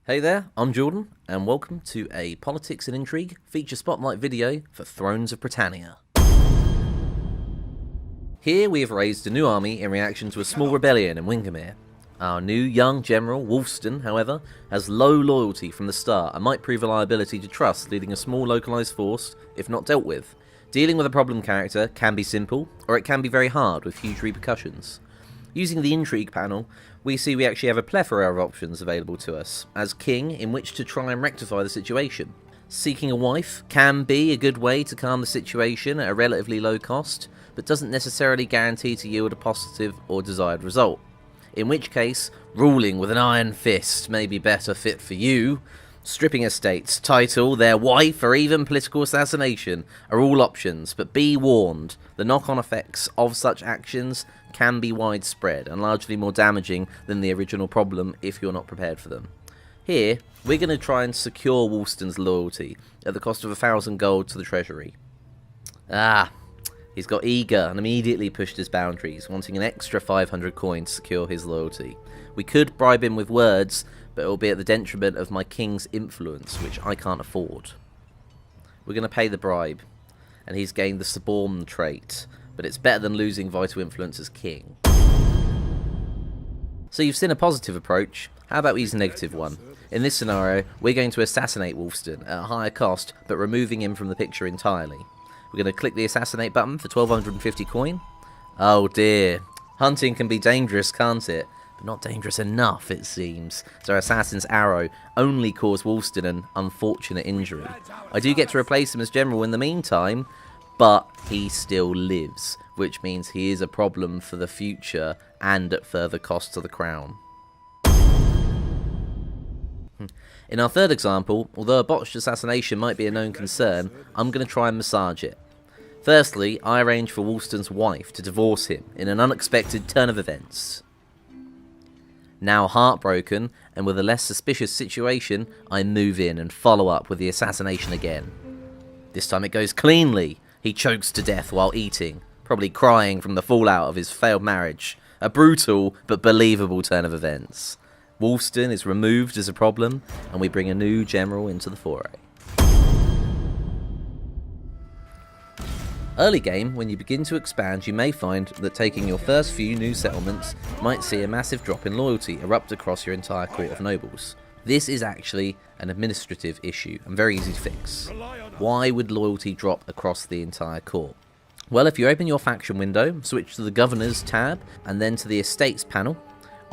Hey there, I'm Jordan, and welcome to a Politics and Intrigue feature spotlight video for Thrones of Britannia. Here we have raised a new army in reaction to a small rebellion in Windermere. Our new young general, Wolfston, however, has low loyalty from the start and might prove a liability to trust, leading a small localised force if not dealt with. Dealing with a problem character can be simple, or it can be very hard with huge repercussions. Using the intrigue panel, we see we actually have a plethora of options available to us as king in which to try and rectify the situation. Seeking a wife can be a good way to calm the situation at a relatively low cost, but doesn't necessarily guarantee to yield a positive or desired result. In which case, ruling with an iron fist may be better fit for you. Stripping estates, title, their wife, or even political assassination are all options, but be warned, the knock-on effects of such actions can be widespread and largely more damaging than the original problem if you're not prepared for them. Here, we're going to try and secure Wolfston's loyalty at the cost of 1,000 gold to the treasury. He's got eager and immediately pushed his boundaries, wanting an extra 500 coins to secure his loyalty. We could bribe him with words, but it will be at the detriment of my king's influence, which I can't afford. We're going to pay the bribe, and he's gained the suborn trait, but it's better than losing vital influence as king. So you've seen a positive approach, how about we use a negative one? In this scenario, we're going to assassinate Wolfston at a higher cost, but removing him from the picture entirely. We're going to click the assassinate button for 1250 coin. Oh dear, hunting can be dangerous, can't it? But not dangerous enough, it seems. So Assassin's Arrow only caused Wolfston an unfortunate injury. I do get to replace him as general in the meantime, but he still lives, which means he is a problem for the future and at further cost to the crown. In our third example, although a botched assassination might be a known concern, I'm going to try and massage it. Firstly, I arrange for Wolfston's wife to divorce him in an unexpected turn of events. Now heartbroken, and with a less suspicious situation, I move in and follow up with the assassination again. This time it goes cleanly. He chokes to death while eating, probably crying from the fallout of his failed marriage. A brutal but believable turn of events. Wolfston is removed as a problem, and we bring a new general into the foray. Early game, when you begin to expand, you may find that taking your first few new settlements might see a massive drop in loyalty erupt across your entire court of nobles. This is actually an administrative issue and very easy to fix. Why would loyalty drop across the entire court? Well, if you open your faction window, switch to the Governors tab, and then to the Estates panel,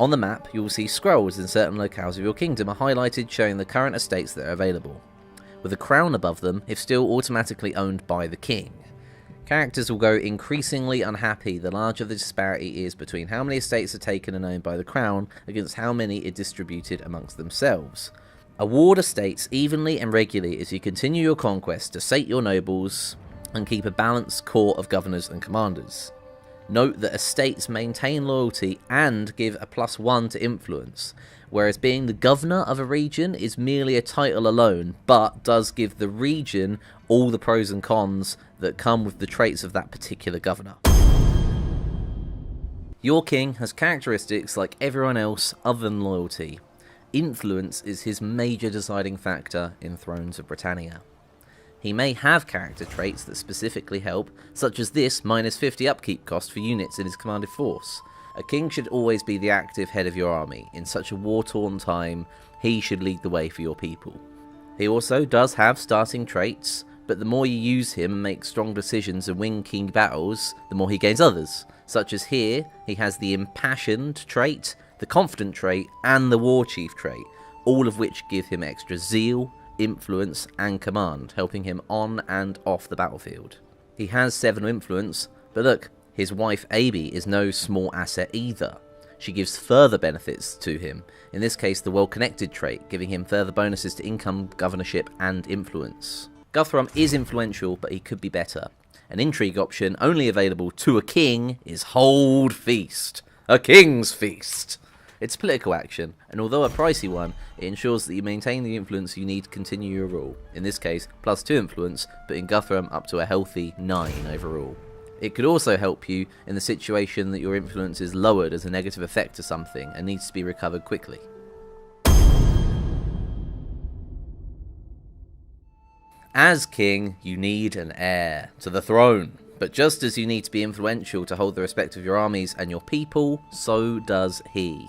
on the map you will see scrolls in certain locales of your kingdom are highlighted showing the current estates that are available, with a crown above them if still automatically owned by the king. Characters will go increasingly unhappy the larger the disparity is between how many estates are taken and owned by the crown against how many are distributed amongst themselves. Award estates evenly and regularly as you continue your conquest to sate your nobles and keep a balanced court of governors and commanders. Note that estates maintain loyalty and give a +1 to influence, whereas being the governor of a region is merely a title alone, but does give the region all the pros and cons that come with the traits of that particular governor. Your king has characteristics like everyone else other than loyalty. Influence is his major deciding factor in Thrones of Britannia. He may have character traits that specifically help, such as this -50 upkeep cost for units in his commanded force. A king should always be the active head of your army. In such a war-torn time, he should lead the way for your people. He also does have starting traits, but the more you use him and make strong decisions and win key battles, the more he gains others. Such as here, he has the impassioned trait, the confident trait, and the war chief trait, all of which give him extra zeal, influence, and command, helping him on and off the battlefield. He has 7 influence, but look, his wife Abby is no small asset either. She gives further benefits to him, in this case the well-connected trait, giving him further bonuses to income, governorship, and influence. Guthrum is influential, but he could be better. An intrigue option only available to a king is Hold Feast. A king's feast! It's political action, and although a pricey one, it ensures that you maintain the influence you need to continue your rule. In this case, +2 influence, but in Guthrum up to a healthy 9 overall. It could also help you in the situation that your influence is lowered as a negative effect to something and needs to be recovered quickly. As king, you need an heir to the throne. But just as you need to be influential to hold the respect of your armies and your people, so does he.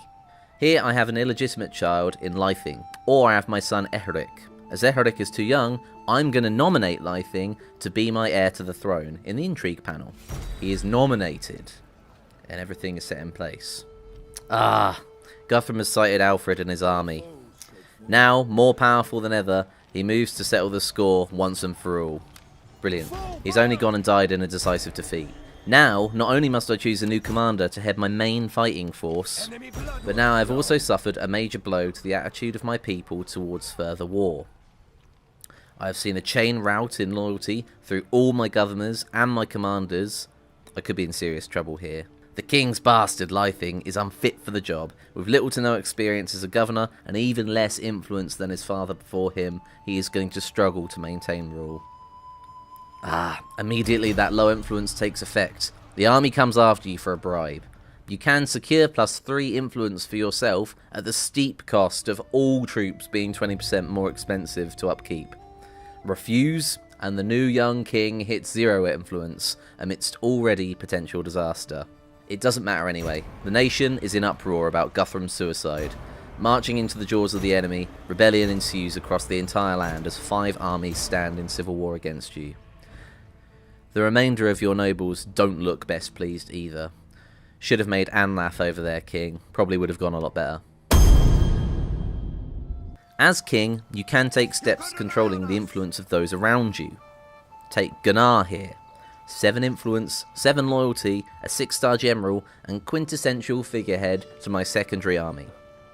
Here I have an illegitimate child in Leifing, or I have my son Ehrik. As Ehrik is too young, I'm going to nominate Leifing to be my heir to the throne in the intrigue panel. He is nominated, and everything is set in place. Guthrum has sighted Alfred and his army. Now, more powerful than ever, he moves to settle the score once and for all. Brilliant. He's only gone and died in a decisive defeat. Now, not only must I choose a new commander to head my main fighting force, but now I've also suffered a major blow to the attitude of my people towards further war. I have seen a chain rout in loyalty through all my governors and my commanders. I could be in serious trouble here. The king's bastard, Leifing, is unfit for the job. With little to no experience as a governor and even less influence than his father before him, he is going to struggle to maintain rule. Immediately that low influence takes effect. The army comes after you for a bribe. You can secure +3 influence for yourself at the steep cost of all troops being 20% more expensive to upkeep. Refuse, and the new young king hits 0 influence amidst already potential disaster. It doesn't matter anyway. The nation is in uproar about Guthrum's suicide. Marching into the jaws of the enemy, rebellion ensues across the entire land as 5 armies stand in civil war against you. The remainder of your nobles don't look best pleased either. Should have made Anlaf over their king. Probably would have gone a lot better. As king, you can take steps controlling the influence of those around you. Take Gunnar here. 7 influence, 7 loyalty, a 6-star general, and quintessential figurehead to my secondary army.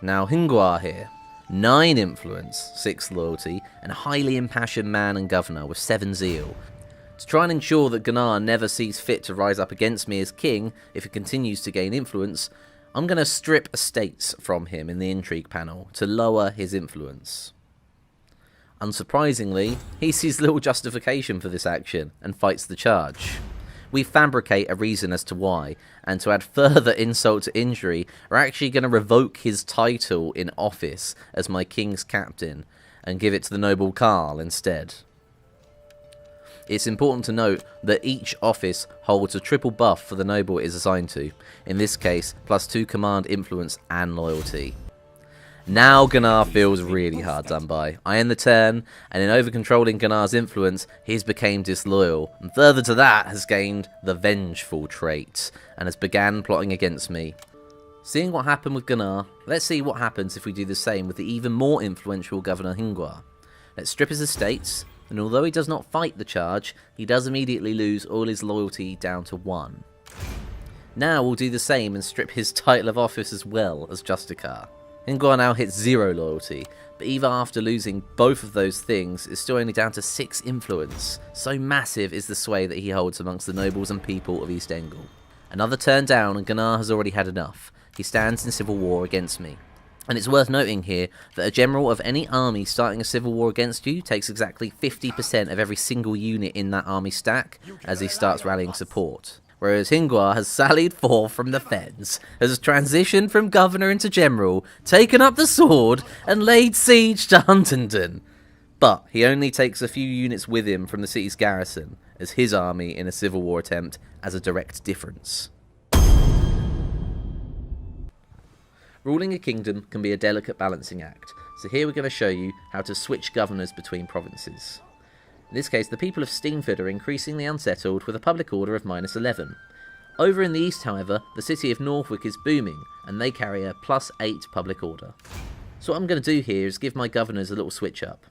Now Hingwar here. 9 influence, 6 loyalty, and a highly impassioned man and governor with 7 zeal. To try and ensure that Gunnar never sees fit to rise up against me as king if he continues to gain influence, I'm going to strip estates from him in the intrigue panel to lower his influence. Unsurprisingly, he sees little justification for this action and fights the charge. We fabricate a reason as to why, and to add further insult to injury, we're actually going to revoke his title in office as my king's captain and give it to the noble Karl instead. It's important to note that each office holds a triple buff for the noble it is assigned to, in this case +2 command influence and loyalty. Now Gunnar feels really hard done by. I end the turn, and in over-controlling Gunnar's influence, he's become disloyal, and further to that has gained the vengeful trait, and has began plotting against me. Seeing what happened with Gunnar, let's see what happens if we do the same with the even more influential Governor Hingwar. Let's strip his estates, and although he does not fight the charge, he does immediately lose all his loyalty down to 1. Now we'll do the same and strip his title of office as well as Justicar. Hingwar now hits 0 loyalty, but even after losing both of those things, is still only down to 6 influence. So massive is the sway that he holds amongst the nobles and people of East Engel. Another turn down and Gunnar has already had enough. He stands in civil war against me. And it's worth noting here that a general of any army starting a civil war against you takes exactly 50% of every single unit in that army stack as he starts rallying support. Whereas Hingwar has sallied forth from the fens, has transitioned from governor into general, taken up the sword, and laid siege to Huntingdon. But he only takes a few units with him from the city's garrison, as his army in a civil war attempt has a direct difference. Ruling a kingdom can be a delicate balancing act, so here we're going to show you how to switch governors between provinces. In this case, the people of Steenford are increasingly unsettled with a public order of -11. Over in the east, however, the city of Northwick is booming, and they carry a +8 public order. So what I'm going to do here is give my governors a little switch up.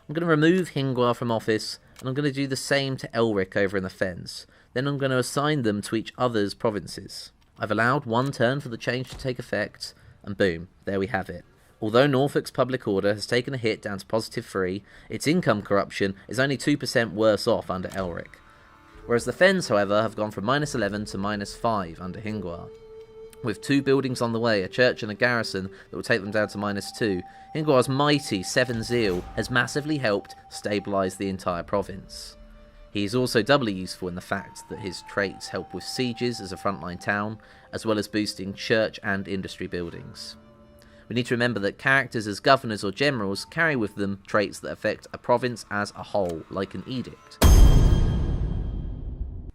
I'm going to remove Hingwar from office, and I'm going to do the same to Elric over in the Fens. Then I'm going to assign them to each other's provinces. I've allowed 1 turn for the change to take effect, and boom, there we have it. Although Norfolk's public order has taken a hit down to +3, its income corruption is only 2% worse off under Elric. Whereas the Fens, however, have gone from -11 to -5 under Hingwar. With 2 buildings on the way, a church and a garrison that will take them down to -2, Hingwar's mighty 7 zeal has massively helped stabilise the entire province. He is also doubly useful in the fact that his traits help with sieges as a frontline town, as well as boosting church and industry buildings. We need to remember that characters as governors or generals carry with them traits that affect a province as a whole, like an edict.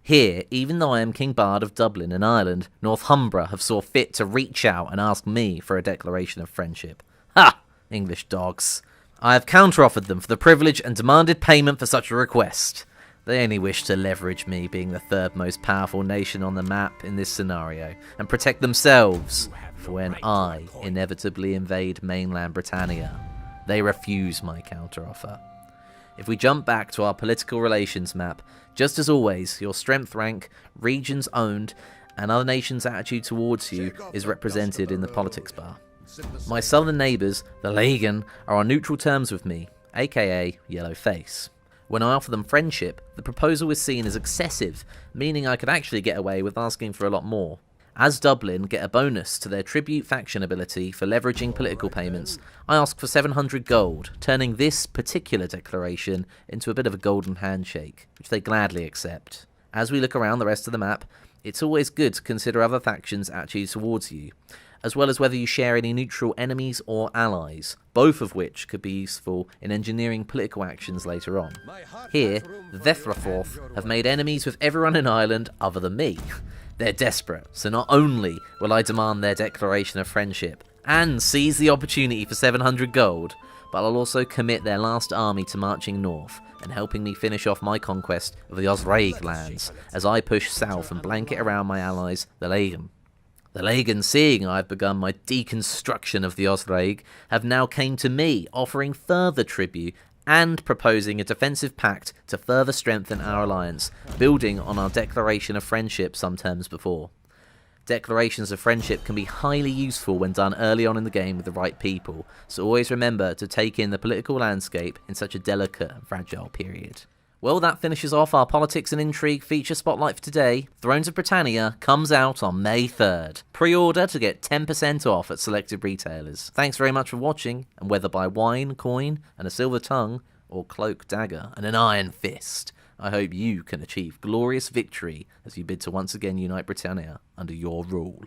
Here, even though I am King Bard of Dublin in Ireland, Northumbria have saw fit to reach out and ask me for a declaration of friendship. Ha! English dogs. I have counter-offered them for the privilege and demanded payment for such a request. They only wish to leverage me being the third most powerful nation on the map in this scenario, and protect themselves for when I inevitably invade mainland Britannia. They refuse my counter-offer. If we jump back to our political relations map, just as always, your strength rank, regions owned, and other nations' attitude towards you is represented in the politics bar. My southern neighbours, the Legan, are on neutral terms with me, aka yellow face. When I offer them friendship, the proposal is seen as excessive, meaning I could actually get away with asking for a lot more. As Dublin get a bonus to their tribute faction ability for leveraging political payments, I ask for 700 gold, turning this particular declaration into a bit of a golden handshake, which they gladly accept. As we look around the rest of the map, it's always good to consider other factions' attitudes towards you, as well as whether you share any neutral enemies or allies, both of which could be useful in engineering political actions later on. Here, the Thethraforth have made enemies with everyone in Ireland other than me. They're desperate, so not only will I demand their declaration of friendship and seize the opportunity for 700 gold, but I'll also commit their last army to marching north and helping me finish off my conquest of the Osraig lands as I push south and blanket around my allies, the Legan. The Legan, seeing I've begun my deconstruction of the Osraig, have now came to me, offering further tribute and proposing a defensive pact to further strengthen our alliance, building on our declaration of friendship some terms before. Declarations of friendship can be highly useful when done early on in the game with the right people, so always remember to take in the political landscape in such a delicate and fragile period. Well, that finishes off our politics and intrigue feature spotlight for today. Thrones of Britannia comes out on May 3rd. Pre-order to get 10% off at selected retailers. Thanks very much for watching, and whether by wine, coin, and a silver tongue, or cloak, dagger, and an iron fist, I hope you can achieve glorious victory as you bid to once again unite Britannia under your rule.